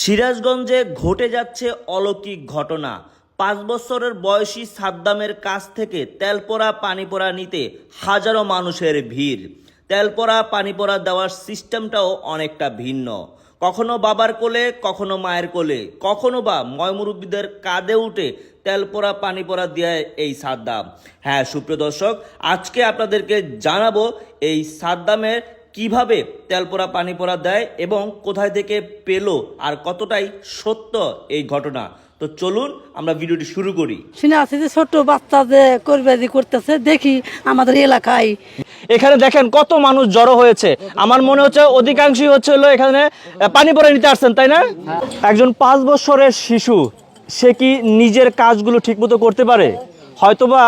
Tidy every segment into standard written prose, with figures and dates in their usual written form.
সিরাজগঞ্জে ঘটে যাচ্ছে অলৌকিক ঘটনা। ৫ বছরের বয়সী সাদ্দামের কাছ থেকে তেলপোড়া পানিপোড়া নিতে হাজারো মানুষের ভিড়। তেলপোড়া পানিপোড়া দেওয়ার সিস্টেমটাও অনেকটা ভিন্ন, কখনো বাবার কোলে, কখনো মায়ের কোলে, কখনো বা ময়মুরব্বীদের কাঁধে উঠে তেলপোড়া পানিপোড়া দেয় এই সাদ্দাম। হ্যাঁ সুপ্রিয় দর্শক, আজকে আপনাদেরকে জানাবো এই সাদ্দামের কিভাবে তেলপোড়া পানিপোড়া দেয় এবং কোথায় থেকে পেলো আর কতটাই সত্য এই ঘটনা। তো চলুন আমরা ভিডিওটি শুরু করি। শুনে আছে যে ছোট বাচ্চা যে করবাজি করতেছে, দেখি আমাদের এলাকায় এখানে দেখেন কত মানুষ জড়ো হয়েছে। আমার মনে হচ্ছে অধিকাংশই হলো এখানে পানি পড়ে নিতে আসছেন, তাই না? একজন 5 বছরের শিশু, সে কি নিজের কাজগুলো ঠিকমতো করতে পারে? হয়তোবা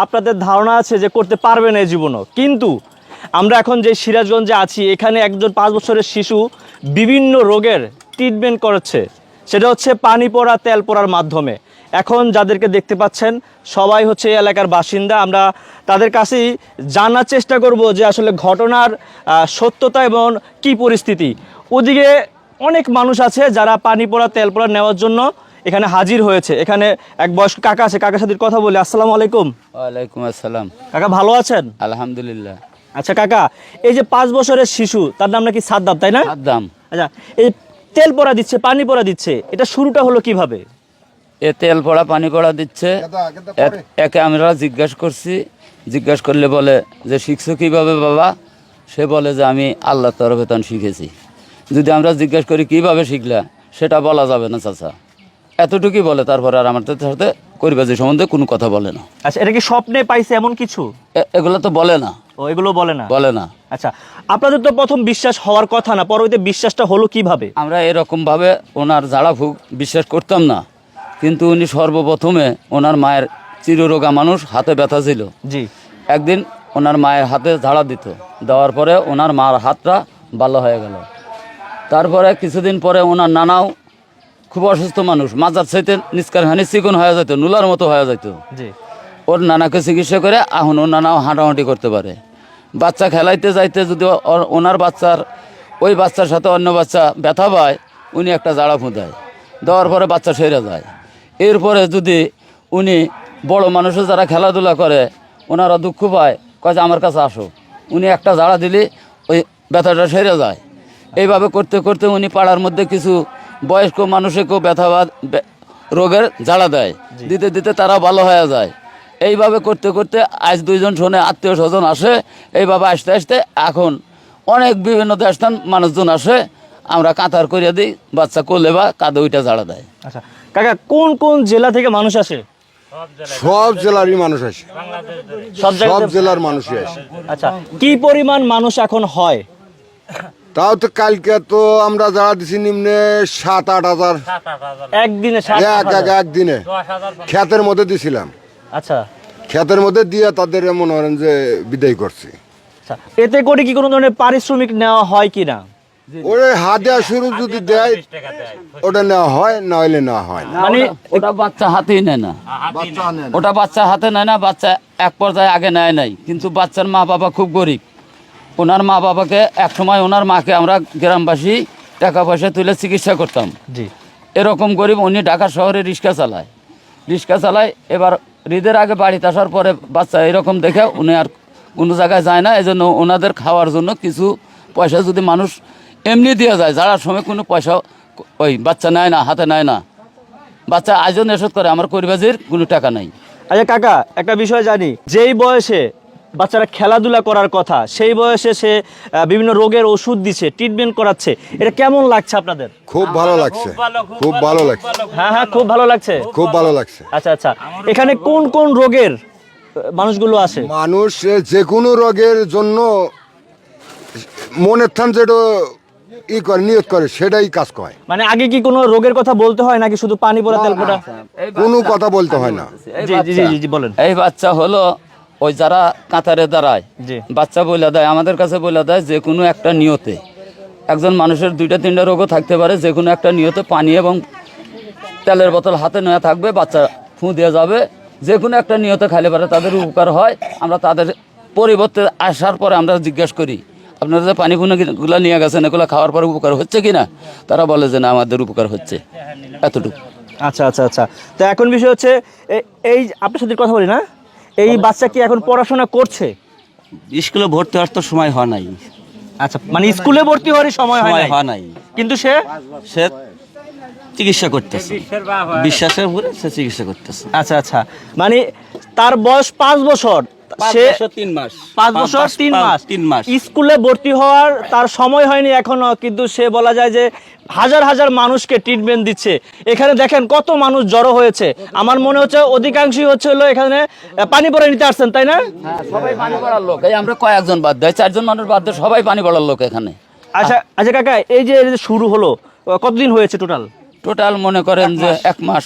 আপনাদের ধারণা আছে যে করতে পারবে না এই জীবনও, কিন্তু আমরা এখন যে সিরাজগঞ্জে আছি, এখানে একজন 5 বছরের শিশু বিভিন্ন রোগের ট্রিটমেন্ট করেছে, সেটা হচ্ছে পানি পড়া তেল পড়ার মাধ্যমে। এখন যাদেরকে দেখতে পাচ্ছেন সবাই হচ্ছে এই এলাকার বাসিন্দা। আমরা তাদের কাছেই জানার চেষ্টা করব যে আসলে ঘটনার সত্যতা এবং কি পরিস্থিতি। ওদিকে অনেক মানুষ আছে যারা পানি পড়া তেল পড়া নেওয়ার জন্য এখানে হাজির হয়েছে। এখানে এক বয়স্ক কাকা আছে, কাকার সাথে কথা বলি। আসসালামু আলাইকুম। ওয়ালাইকুম আসসালাম। কাকা ভালো আছেন? আলহামদুলিল্লাহ। আচ্ছা কাকা, এই যে 5 বছরের শিশু, তার নাম নাকি সাদ্দাম, তাই না? সাদ্দাম। আচ্ছা, এই তেল পড়া দিচ্ছে, পানি পড়া দিচ্ছে, এটা শুরুটা হলো কিভাবে? এ তেল পড়া পানি পড়া দিচ্ছে। একে আমরা জিজ্ঞাসা করলে বলে যে শিখছো কিভাবে বাবা? সে বলে যে আমি আল্লাহর তরফে তখন শিখেছি। যদি আমরা জিজ্ঞাসা করি কিভাবে শিখলা, সেটা বলা যাবে না চাচা, এতটুকুই বলে। তারপর আর আমাদের সাথে করিবাজি সম্বন্ধে কোনো কথা বলে না। আচ্ছা, এটা কি স্বপ্নে পাইছে এমন কিছু? এগুলো তো বলে না। ও, এগুলো বলে না? বলে না। আচ্ছা, আপনাদের তো প্রথম বিশ্বাস হওয়ার কথা না, পরবর্তীতে বিশ্বাসটা হলো কিভাবে? আমরা এরকমভাবে ওনার ঝাড়া ফুঁক বিশ্বাস করতাম না, কিন্তু উনি সর্বপ্রথমে ওনার মায়ের চিররোগা মানুষ, হাতে ব্যথা ছিল। জি। একদিন ওনার মায়ের হাতে ঝাড়া দিত, দেওয়ার পরে ওনার মার হাতটা ভালো হয়ে গেল। তারপরে কিছুদিন পরে ওনার নানাও খুব অসুস্থ মানুষ, মাজার চাইতে নিষ্কারখানি চিকন হয়ে যেত, নুলার মতো হয়ে যেত। জি। ওর নানাকে চিকিৎসা করে এখন ওর নানাও হাঁটাহাঁটি করতে পারে। বাচ্চা খেলাইতে যাইতে যদি ওনার ওই বাচ্চার সাথে অন্য বাচ্চা ব্যথা পায়, উনি একটা জাড়া ফুঁদায়, দেওয়ার পরে বাচ্চা সেরে যায়। এরপরে যদি উনি বড় মানুষের যারা খেলাধুলা করে, ওনারা দুঃখ পায়, কয় যে আমার কাছে আসো, উনি একটা জাড়া দিলে ওই ব্যথাটা সেরে যায়। এইভাবে করতে করতে উনি পাড়ার মধ্যে কিছু বয়স্ক মানুষকেও ব্যথা রোগের ঝাড়া দেয়, দিতে দিতে তারা ভালো হয়ে যায়। এইভাবে করতে করতে আজ 2 জন শোনে, আত্মীয় স্বজন আসে। এইভাবে আসতে আসতে এখন অনেক বিভিন্ন দেশস্থান মানুষজন আসে, আমরা কাতার করিয়া দিই, বাচ্চা কোলে বা কাঁধে ওইটা ঝাড়া দেয়। আচ্ছা কাকা, কোন কোন জেলা থেকে মানুষ আসে? সব জেলারই মানুষ আসে, সব জেলার মানুষই আসে। আচ্ছা, কি পরিমাণ মানুষ এখন হয়? তাও তো কালকে তো আমরা যারা দিছি নিম্নে 7-8 হাজার একদিনে? একদিনে ক্ষেতের মধ্যে দিছিলাম। আচ্ছা। ক্ষেতের মধ্যে দিয়ে তাদের মনে করেন যে বিদায় করছি। আচ্ছা, এতে করে কি কোনো ধরনের পারিশ্রমিক নেওয়া হয় কি না? ওরে হাতে শুরু যদি দেয় ওটা নেওয়া হয়, না হইলে নেওয়া হয় না। মানে ওটা বাচ্চা হাতেই নেয় না, ওটা বাচ্চা হাতে নেয় না। বাচ্চা এক পর্যায়ে আগে নেয় নাই, কিন্তু বাচ্চার মা বাবা খুব গরিব। ওনার মা বাবাকে এক সময় ওনার মাকে আমরা গ্রামবাসী টাকা পয়সা তুলে চিকিৎসা করতাম। জি। এরকম গরিব উনি ঢাকা শহরে রিক্সা চালায়। এবার ঈদের আগে বাড়িতে আসার পরে বাচ্চা এরকম দেখে উনি আর কোনো জায়গায় যায় না। এই জন্য ওনাদের খাওয়ার জন্য কিছু পয়সা যদি মানুষ এমনি দিয়ে যায়, যারা সময় কোনো পয়সা ওই বাচ্চা নেয় না, হাতে নেয় না। বাচ্চা আজও নেশত করে, আমার করিবাজির কোনো টাকা নাই। আচ্ছা কাকা, একটা বিষয় জানি, যেই বয়সে বাচ্চারা খেলাধুলা করার কথা, সেই বয়সে সে বিভিন্ন রোগের ওষুধ দিচ্ছে, ট্রিটমেন্ট করাচ্ছে, এটা কেমন লাগছে আপনাদের? খুব ভালো লাগছে, খুব ভালো লাগছে। হ্যাঁ হ্যাঁ, খুব ভালো লাগছে, খুব ভালো লাগছে। আচ্ছা আচ্ছা, এখানে কোন কোন রোগের মানুষগুলো আসে? মানুষ যে কোনো রোগের জন্য মনের থান যেটা করে নিয়ত করে সেটাই কাজ করে। মানে আগে কি কোনো রোগের কথা বলতে হয় নাকি শুধু পানি পড়া তেল পড়া? কোনো কথা বলতে হয় না। জি জি জি জি, বলেন। এই বাচ্চা হলো ওই যারা কাতারে দাঁড়ায়, জি। বাচ্চা বলে দেয়, আমাদের কাছে বলে দেয় যে কোনো একটা নিয়তে, একজন মানুষের 2-3টা রোগও থাকতে পারে, যে কোনো একটা নিয়তে পানি এবং তেলের বোতল হাতে নেওয়া থাকবে, বাচ্চা ফুঁ দিয়ে যাবে, যে কোনো একটা নিয়তে খাইলে পারে তাদের উপকার হয়। আমরা তাদের পরিবর্তে আসার পরে আমরা জিজ্ঞাসা করি আপনারা যে পানি গুলো নিয়ে গেছেন এগুলো খাওয়ার পরে উপকার হচ্ছে কিনা, তারা বলে যে না আমাদের উপকার হচ্ছে, এতটুকু। আচ্ছা আচ্ছা আচ্ছা। তো এখন বিষয় হচ্ছে এই আপনার সাথে কথা বলি না, এই বাচ্চা কি এখন পড়াশোনা করছে? স্কুলে ভর্তি হওয়ার তো সময় হয় নাই, আচ্ছা, মানে স্কুলে ভর্তি হওয়ার সময় হয় নাই, কিন্তু সে চিকিৎসা করতেছে, বিশ্বাসের উপরে সে চিকিৎসা করতেছে। আচ্ছা আচ্ছা, মানে তার বয়স 5 বছর, সে 3 মাস, 5 বছর 3 মাস 3 মাস স্কুলে ভর্তি হওয়ার তার সময় হয়নি এখনো, কিন্তু সে বলা যায় যে হাজার হাজার মানুষকে ট্রিটমেন্ট দিচ্ছে। এখানে দেখেন কত মানুষ জড়ো হয়েছে, আমার মনে হচ্ছে অধিকাংশই হচ্ছে হলো এখানে পানি পড়া নিতে আসছেন, তাই না? সবাই পানি পড়ার লোক, এই আমরা কয়েকজন বাদ দেয়, 4 জন মানুষ বাদ দেয়, সবাই পানি পড়ার লোক এখানে। আচ্ছা আচ্ছা কাকা, এই যে শুরু হলো কতদিন হয়েছে টোটাল মনে করেন যে 1 মাস,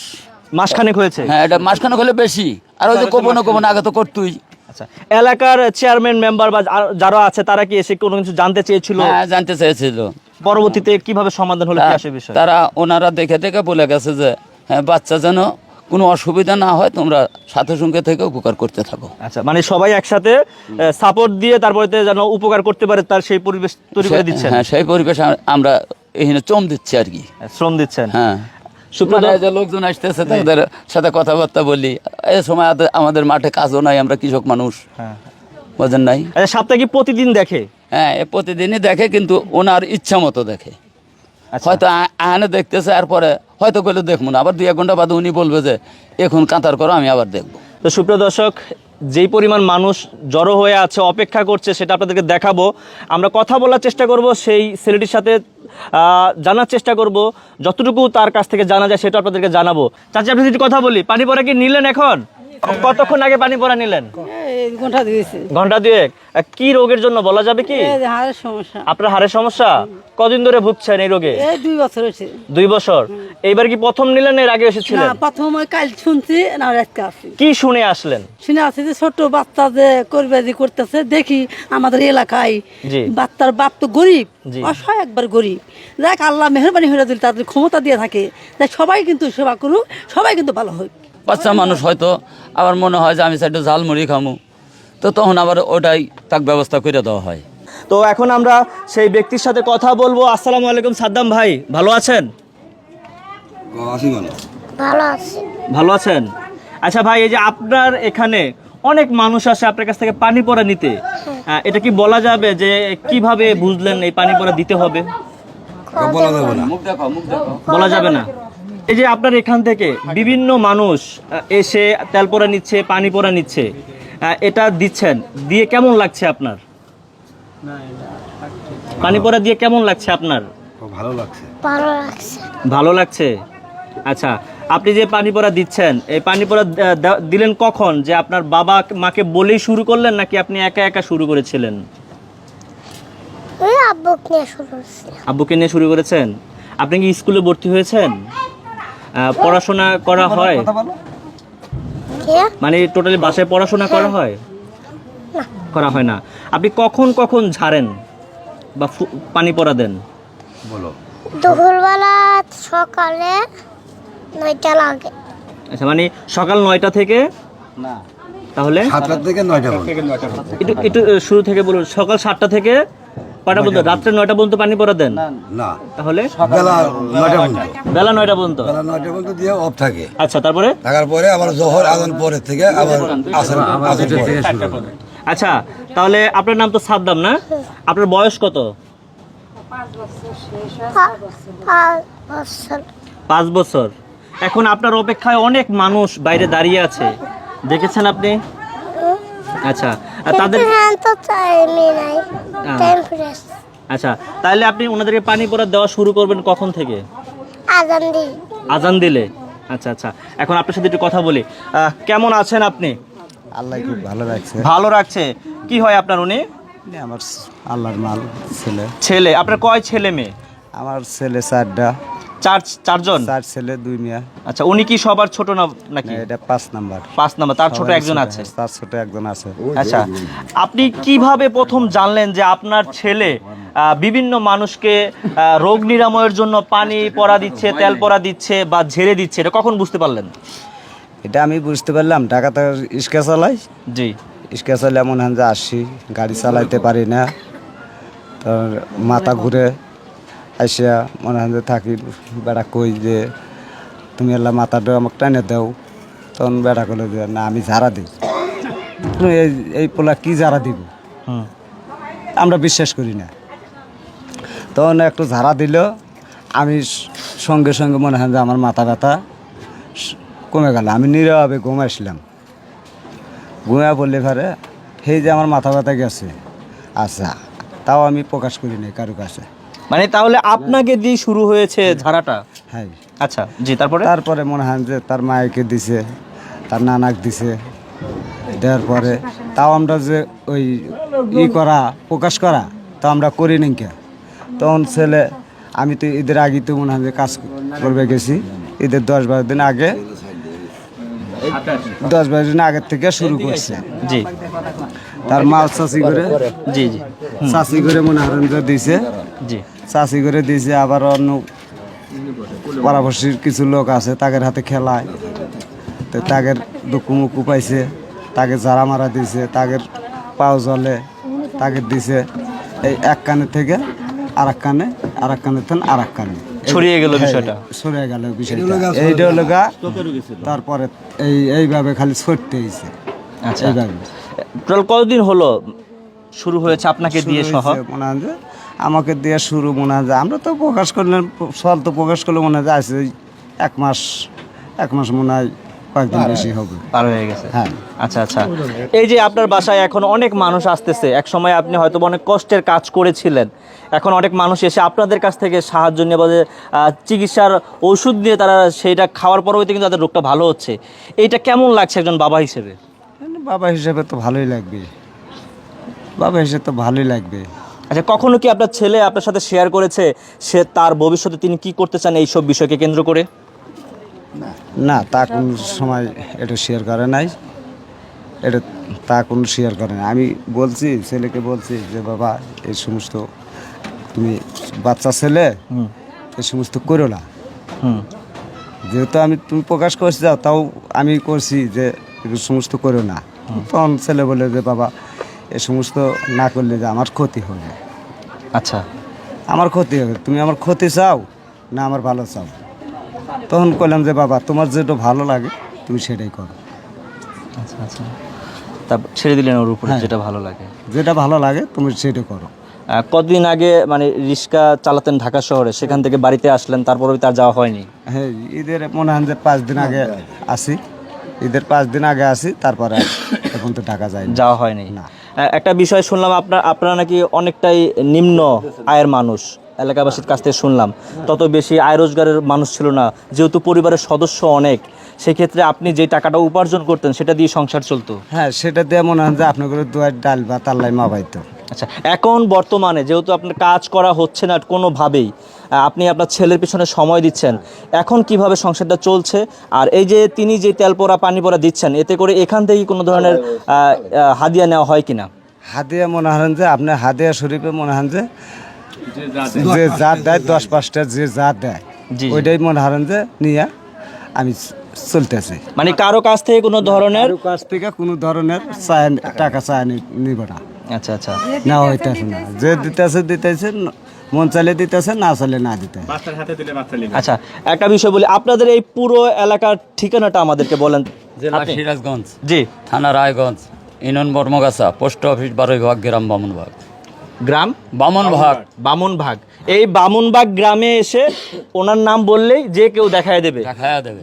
মাসখানেক হয়েছে? হ্যাঁ এটা মাসখানেক হলে বেশি, আর ওই যে গোপন আগে তো করতুই। আচ্ছা, এলাকার চেয়ারম্যান মেম্বার বা যারা আছে তারা কি এসে কোনো কিছু জানতে চেয়েছিল? হ্যাঁ জানতে চেয়েছিল, পরবর্তীতে কিভাবে সমাধান হলো কি আসে বিষয়? তারা ওনারা দেখে বলে গেছে যে হ্যাঁ বাচ্চা যেন কোনো অসুবিধা না হয়, তোমরা সাথে সঙ্গে থেকে উপকার করতে থাকো। আচ্ছা, মানে সবাই একসাথে সাপোর্ট দিয়ে তারপরে যেন উপকার করতে পারে তার সেই পরিবেশ তৈরি করে দিচ্ছেন। হ্যাঁ সেই পরিবেশ আমরা এখানে চম দিচ্ছি আর কি, শ্রম দিচ্ছেন। হ্যাঁ মানে যে লোকজন আসতেছে তাদের সাথে কথাবার্তা বলি, এই সময় আমাদের মাঠে কাজও নাই, আমরা কৃষক মানুষ, বোঝেন নাই। আচ্ছা, সাপটা কি প্রতিদিন দেখে? হ্যাঁ প্রতিদিনই দেখে, কিন্তু ওনার ইচ্ছা মতো দেখে। হয়তো আহানে দেখতেছে, এরপরে হয়তো কইলে দেখবো না, আবার 2-1 ঘন্টা বাদে উনি বলবে যে এখন কাতার করো, আমি আবার দেখবো। তো সুপ্রিয় দর্শক, যেই পরিমাণ মানুষ জড়ো হয়ে আছে অপেক্ষা করছে সেটা আপনাদেরকে দেখাবো। আমরা কথা বলার চেষ্টা করব সেই ছেলেটির সাথে, জানার চেষ্টা করব, যতটুকু তার কাছ থেকে জানা যায় সেটা আপনাদেরকে জানাবো। চাচা, আপনি যদি কথা বলি, পানি পড়া কি নিলেন এখন? কতক্ষণ আগে পানি পড়া নিলেন? ঘন্টা দিয়েছে। ঘন্টা 2-1। কি রোগের জন্য বলা যাবে কি? হাড়ের সমস্যা। আপনার হাড়ের সমস্যা? কদিন ধরে ভুগছেন এই রোগে? 2 বছর হয়েছে। 2 বছর। এইবার কি প্রথম নিলেন, এর আগে এসেছিলেন? না, প্রথম ওই কাল শুনছি, না আজকে আসছি। কি শুনে আসলেন? শুনে আসছি যে ছোট বাচ্চা যে করবেজি করতেছে, দেখি আমাদের এলাকায় জি। বাচ্চার বাপ তো গরিব, জি। অসহায় একবার গরিব, দেখ আল্লাহ মেহরবানি হয়ে দিল, তাদের ক্ষমতা দিয়ে থাকে, দেখ সবাই কিন্তু সেবা করুক, সবাই কিন্তু ভালো হোক। বাচ্চা মানুষ হয়তো আবার মনে হয় যে আমি সাইডে ঝালমুড়ি খামু, তো তখন আবার ওটাই তাক ব্যবস্থা করে দেওয়া হয়। তো এখন আমরা সেই ব্যক্তির সাথে কথা বলবো। আসসালামু আলাইকুম সাদ্দাম ভাই, ভালো আছেন? ভালো আছেন। আচ্ছা ভাই, এই যে আপনার এখানে অনেক মানুষ আসে আপনার কাছ থেকে পানি পড়া নিতে, এটা কি বলা যাবে যে কিভাবে বুঝলেন এই পানি পড়া দিতে হবে? বলা যাবে না। এই যে আপনার এখান থেকে বিভিন্ন মানুষ এসে তেল পোড়া নিচ্ছে, পানি পোড়া নিচ্ছে, এটা দিচ্ছেন, দিয়ে কেমন লাগছে আপনার? পানি পোড়া দিয়ে কেমন লাগছে আপনার? ভালো লাগছে। আচ্ছা, আপনি যে পানি পোড়া দিচ্ছেন, এই পানি পোড়া দিলেন কখন? যে আপনার বাবা মাকে বলেই শুরু করলেন, নাকি আপনি একা একা শুরু করেছিলেন? আব্বুকে নিয়ে শুরু করেছেন। আপনি কি স্কুলে ভর্তি হয়েছেন? পড়াশোনা করা হয়? মানে টোটালি বাসায় পড়াশোনা করা হয়? করা হয় না। আপনি কখন কখন ঝাড়েন বা পানি পড়া দেন? বলো। দুপুরবেলা, সকালে 9টা লাগে। আচ্ছা, মানে সকাল 9টা থেকে? না, তাহলে 7টা থেকে 9টা পর্যন্ত। একটু একটু শুরু থেকে বলুন। সকাল 7টা থেকে কয়টা পর্যন্ত? রাত্রে 9টা পর্যন্ত পানি পড়া দেন? না, তাহলে বেলা 9টা পর্যন্ত। বেলা 9টা পর্যন্ত? বেলা 9টা পর্যন্ত দিয়ে অফ থাকে। আচ্ছা, তারপরে? থাকার পরে আবার জোহর আজান পরে থেকে আবার আসর থেকে শুরু করে। আচ্ছা, তাহলে আপনার নাম তো সাদ্দাম না? আপনার বয়স কত? 5 বছর। এখন আপনার অপেক্ষায় অনেক মানুষ বাইরে দাঁড়িয়ে আছে, দেখেছেন আপনি? আচ্ছা, তাদের আচ্ছা, তাহলে আপনি ওনাদেরকে পানি পড়া দেওয়া শুরু করবেন কখন থেকে? আজান দিলে। আচ্ছা আচ্ছা, এখন আপনার সাথে একটু কথা বলি। কেমন আছেন আপনি? আল্লাহ খুব ভালো রাখছে। ভালো রাখছে। কি হয় আপনার? উনি আমার আল্লাহর মাল ছেলে। ছেলে? আপনার কয় ছেলে মেয়ে? আমার ছেলে 4টা। চারজন? 4 ছেলে 2 মেয়ে। আচ্ছা, উনি কি সবার ছোট না নাকি? এটা 5 নাম্বার। 5 নাম্বার। তার ছোট একজন আছে? তার ছোট একজন আছে। আচ্ছা, আপনি কিভাবে প্রথম জানলেন যে আপনার ছেলে বিভিন্ন মানুষকে রোগ নিরাময়ের জন্য পানি পড়া দিচ্ছে, তেল পড়া দিচ্ছে বা ঝেড়ে দিচ্ছে, এটা কখন বুঝতে পারলেন? এটা আমি বুঝতে পারলাম ঢাকাতে রিক্সা চালাই। জি। রিক্সা চালাই এমন হয় যে আসি, গাড়ি চালাইতে পারি না। তার মাথা ঘুরে আইসা মনে হয় যে থাকি বেড়া কই যে তুমি এলা মাথাটা আমাকে টানে দাও, তখন বেড়া করলে যে না আমি ঝাড়া দিই। এই পোলা কি ঝাড়া দিব, আমরা বিশ্বাস করি না। তখন একটু ঝাড়া দিল, আমি সঙ্গে সঙ্গে মনে হয় যে আমার মাথা ব্যথা কমে গেল। আমি নীরবে ঘুমাইছিলাম, ঘুমিয়ে পড়লে পারে সেই যে আমার মাথা ব্যথা গেছে। আচ্ছা, তাও আমি প্রকাশ করি নাই কারো কাছে। মানে তাহলে আপনাকে দিয়ে শুরু হয়েছে ঝাড়াটা? হ্যাঁ। আচ্ছা জি, তারপরে মনে হয় যে তার মায়েকে দিছে, তার নানাক দিছে, দেওয়ার পরে তাও আমরা যে ওই করা প্রকাশ করা তাও আমরা করি নি কে। তখন ছেলে, আমি তো ঈদের আগে তো মনে হয় যে কাজ করবে গেছি, ঈদের 10-12 দিন আগে, 10-12 দিন আগের থেকে শুরু করছে। জি তার মা চাষি করে, জি জি চাষি করে মনে হয় যে দিছে, জি চাষি করে দিয়েছে। আবার অন্য পাড়াপড়শির কিছু লোক আছে, তাদের হাতে খেলায়, তো তাদের দুঃখ মুখু পাইছে, তাকে ঝাড়া মারা দিছে, তাদের পাও জলে তাকে দিছে। এই এক কানে থেকে আর এক কানে, আর এক কানে থেকে আর এক কানে ছড়িয়ে গেল বিষয়টা। সরে গেল বিষয়টা, এইটা হলো গা। তারপরে এইভাবে খালি ছড়তে হয়েছে। আচ্ছা, এইভাবে টোটাল কতদিন হলো শুরু হয়েছে আপনাকে দিয়ে সহ? মনে হয় যে আমাকে দিয়ে শুরু, মনে হয় যে আমরা তো প্রকাশ করলেন, সব তো প্রকাশ করলে মনে হয় যে আছে এক মাস মনে হয় কয়েকদিন বেশি হবে, পার হয়ে গেছে। হ্যাঁ। আচ্ছা আচ্ছা, এই যে আপনার বাসায় এখন অনেক মানুষ আসতেছে, এক সময় আপনি হয়তো অনেক কষ্টের কাজ করেছিলেন, এখন অনেক মানুষ এসে আপনাদের কাছ থেকে সাহায্য নিয়ে বা চিকিৎসার ওষুধ দিয়ে তারা সেইটা খাওয়ার পরবর্তী কিন্তু তাদের রোগটা ভালো হচ্ছে। এইটা কেমন লাগছে একজন বাবা হিসেবে? বাবা হিসেবে তো ভালোই লাগবে, বাবা হিসেবে তো ভালোই লাগবে। আচ্ছা, কখনো কি আপনার ছেলে আপনার সাথে শেয়ার করেছে সে তার ভবিষ্যতে তিনি কি করতে চান এইসব বিষয়কে কেন্দ্র করে? না, তা কোনো সময় এটা শেয়ার করে নাই, এটা তা কোনো শেয়ার করে নাই। আমি বলছি, ছেলেকে বলছি যে বাবা এই সমস্ত তুমি বাচ্চা ছেলে এই সমস্ত করো না, যেহেতু তুমি প্রকাশ করছি যাও, তাও আমি করছি যে এই সমস্ত করো না। তখন ছেলে বলে যে বাবা এ সমস্ত না করলে যে আমার ক্ষতি হবে। আচ্ছা, আমার ক্ষতি হবে, তুমি আমার ক্ষতি চাও না আমার ভালো চাও? তখন বললাম যে বাবা তোমার যেটা ভালো লাগে তুমি সেটাই করো। আচ্ছা আচ্ছা, তা ছেড়ে দিলেন ওর উপরে হ্যাঁ। যেটা ভালো লাগে। যেটা ভালো লাগে তুমি সেটা করো। কতদিন আগে মানে রিক্সা চালাতেন ঢাকা শহরে, সেখান থেকে বাড়িতে আসলেন, তারপরে তার যাওয়া হয়নি? হ্যাঁ, ঈদের মনে হয় যে 5 দিন আগে আসি, ঈদের 5 দিন আগে আসি, তারপরে এখন তো ঢাকা যায় যাওয়া হয়নি। না। একটা বিষয় শুনলাম, আপনারা নাকি অনেকটাই নিম্ন আয়ের মানুষ, এলাকাবাসীর কাছ থেকে শুনলাম তত বেশি আয় রোজগারের মানুষ ছিল না, যেহেতু পরিবারের সদস্য অনেক, সেক্ষেত্রে আপনি যে টাকাটা উপার্জন করতেন সেটা দিয়ে সংসার চলতো। হ্যাঁ, সেটা দিয়ে মনে হয় যে আপনাদের দুয়ার ডাল বা তাল্লাই মাবাইতো। আচ্ছা, এখন বর্তমানে যেহেতু আপনার কাজ করা হচ্ছে না কোনোভাবেই, আপনি আপনার ছেলের পিছনে সময় দিচ্ছেন, এখন কিভাবে সংসারটা চলছে? আর এই যে তিনি যে তেল পোড়া পানি পোড়া দিচ্ছেন, এতে করে এখান থেকে কোনো ধরনের হাদিয়া নেওয়া হয় কিনা? হাদিয়া মনে হয় যে আপনার হাদিয়া শরীফে মনে হয় যে জাত দেয় 10-5টা যে জাত দেয়, জি। ওইটাই মনে হয় যে নিয়ে আমি চলতেছি। মানে কারো কাছ থেকে কোনো ধরনের কাছ থেকে কোনো ধরনের টাকা চায় নিব না। আচ্ছা আচ্ছা, না হইতেছে না, যে দিতেছে মন চাইলে দিতেছে, না চাইলে না দিতে। আচ্ছা, একটা বিষয় বলি, আপনাদের এই পুরো এলাকার ঠিকানাটা আমাদেরকে বলেন। জেলা সিরাজগঞ্জ, জি। থানা রায়গঞ্জ, ইউনিয়ন বর্মগাছা, পোস্ট অফিস বারৈভাগ, গ্রাম বামুনবাগ। গ্রাম বামুনবাগ। বামুনবাগ। এই বামুনবাগ গ্রামে এসে ওনার নাম বললেই যে কেউ দেখায় দেবে। দেখায়া দেবে।